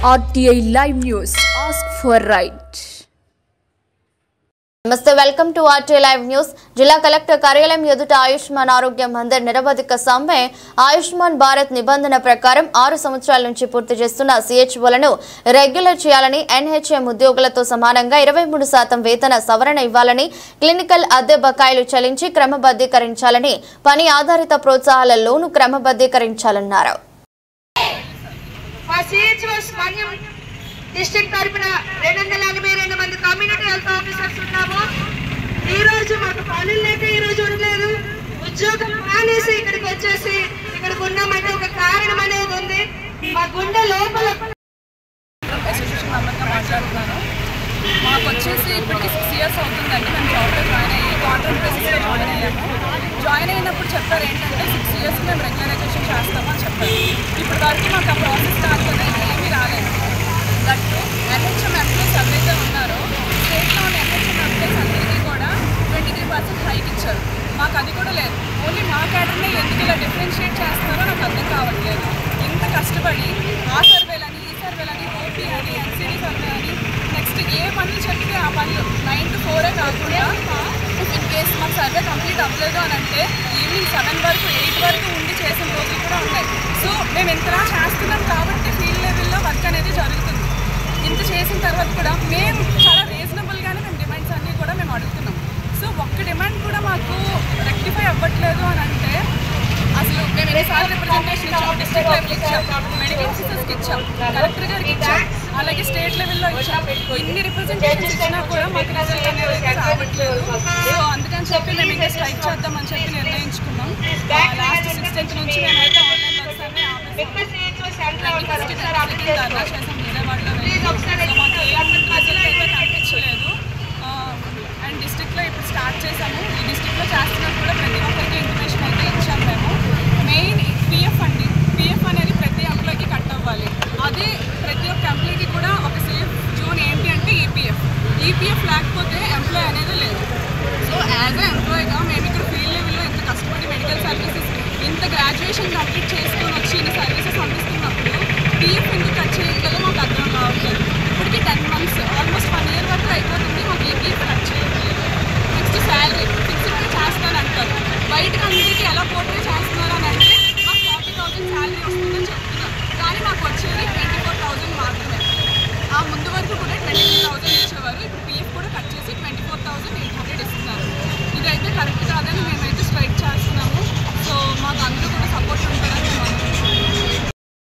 RTI Live News. Ask for right. నమస్తే, welcome to RTI Live News. జిల్లా collector కార్యాలయం ఎదుట ఆయుష్మాన్ ఆరోగ్య మందిర్ నిరవధిక సమ్మె. ఆయుష్మాన్ భారత్ నిబంధన ప్రకారం 6 సంవత్సరాల నుంచి పూర్తి చేస్తున్న CHOలను రెగ్యులర్ చేయాలని, NHM ఉద్యోగులతో సమానంగా 23% వేతన సవరణ ఇవ్వాలని, క్లినికల్ అద్దె బకాయిలు చెల్లించి క్రమబద్ధీకరించాలని, పని ఆధారిత ప్రోత్సాహాల లోను క్రమబద్ధీకరించాలన్నారు. డిస్ట్రిక్ట్ తరపున 282 మంది కమ్యూనిటీ హెల్త్ ఆఫీసర్స్ ఉన్నాము. ఈ రోజు మాకు పనులు లేక ఈ రోజు ఉండలేదు, ఉద్యోగం మానేసి ఇక్కడికి వచ్చేసి ఇక్కడికి ఉన్నామంటే ఒక కారణం అనేది ఉంది. మా గుండె లోపల మాట్లాడుతున్నాను. మాకు వచ్చేసి ఇప్పటికి 6 years అవుతుందండి. మేము జాబ్లో జాయిన్ అయ్యి కాంట్రాక్ట్ బేసిస్లో జాయిన్ అయ్యాము. జాయిన్ అయినప్పుడు చెప్పారు ఏంటంటే 6 years మేము రెగ్యులరైజేషన్ చేస్తామని చెప్పారు. ఇప్పటి వరకు మాకు ఆ ప్రాసెస్ స్టార్ట్ అనేది ఏమీ రాలేదు. బట్ NHM ఎంప్లాయీస్ ఎవరైతే ఉన్నారో స్టేట్లో ఉన్న NHM ఎంప్లాయీస్ అందరికీ కూడా 23% హైక్ ఇచ్చారు. మాకు అది కూడా లేదు. ఓన్లీ మా క్యాడర్నే ఎందుకు ఇలా డిఫరెన్షియేట్ చేస్తున్నారో నాకు అర్థం కావట్లేదు. ఇంత కష్టపడి ఆ సర్వేలని, ఈ సర్వేలని, OP అని, NCD సర్వే అని, నెక్స్ట్ ఏ పనులు చెప్తే ఆ పనులు 9 to 4 కాకుండా ఇన్ కేసు మాకు సర్వే కంప్లీట్ అవ్వలేదు అని అంటే ఈవినింగ్ 7 వరకు 8 వరకు ఉండి చేసిన రోజులు కూడా ఉన్నాయి. సో మేము ఇంతలా చేస్తున్నాం కాబట్టి ఫీల్డ్ లెవెల్లో వర్క్ అనేది జరుగుతుంది. ఇంత చేసిన తర్వాత కూడా మేము చాలా రీజనబుల్గానే మేము డిమాండ్స్ అన్నీ కూడా మేము అడుగుతున్నాం. సో ఒక్క డిమాండ్ కూడా మాకు రెక్టిఫై అవ్వట్లేదు అని అంటే అసలు మేము ఎన్నిసార్లు రిప్రజెంటేషన్ ఇచ్చాం, డిస్ట్రిక్ట్ లెవెల్ ఇచ్చాం, మెడికల్ ఆఫీసర్స్కి ఇచ్చాం, కలెక్టర్ గారికి ఇచ్చాం, అలాగే స్టేట్ లెవెల్లో ఇచ్చాం. ఇన్ని రిప్రజెంటేషన్స్ ఇచ్చినా కూడా మాకు రిజల్ట్ అనేది రావట్లేదు. సో అందుకని చెప్పి మేము ఇంకా స్ట్రైక్ చేద్దామని చెప్పి నిర్ణయించుకున్నాం. లాస్ట్ 16th నుంచి మేమైతే ఆన్లైన్ వర్క్స్ అన్నీ ధర్నా చేసాం విజయవాడలో. మాకు ఏం రిజల్ట్ అయితే కనిపించలేదు. అండ్ డిస్ట్రిక్ట్లో ఇప్పుడు స్టార్ట్ చేసాము. ఈ డిస్ట్రిక్ట్లో చేస్తున్నప్పుడు కూడా ప్రతి ఒక్కరికి ఇన్ఫర్మేషన్ అయితే ఇచ్చాము మేము. మెయిన్ PF అండి. PF అనేది ప్రతి ఎంప్లాయీకి కట్ అవ్వాలి. అదే ప్రతి ఒక్క ఎంప్లాయీకి కూడా ఒక సేఫ్ జోన్ ఏంటి అంటే EPF లేకపోతే ఎంప్లాయీ అనేది లేదు. సో యాజ్ ఎ ఎంప్లాయీగా మేము ఇక్కడ ఫీల్డ్ లెవెల్లో ఇంత కష్టపడి మెడికల్ సర్వీసెస్ ఇంత గ్రాడ్యుయేషన్ కంప్లీట్ చేసుకొని వచ్చి ఇన్ని సర్వీసెస్ అందిస్తున్నప్పుడు PF ఎందుకు కట్ చేయట్లేదో మాకు అర్థం కావట్లేదు. ఇప్పటికీ 10 months ఆల్మోస్ట్ 1 year వరకు అయిపోతుంది. మాకు PF కట్ చేయట్లేదు. నెక్స్ట్ శాలరీ ఫిక్స్డ్గా చేస్తానంటారు. బయటకు అందరికీ ఎలా పోటీ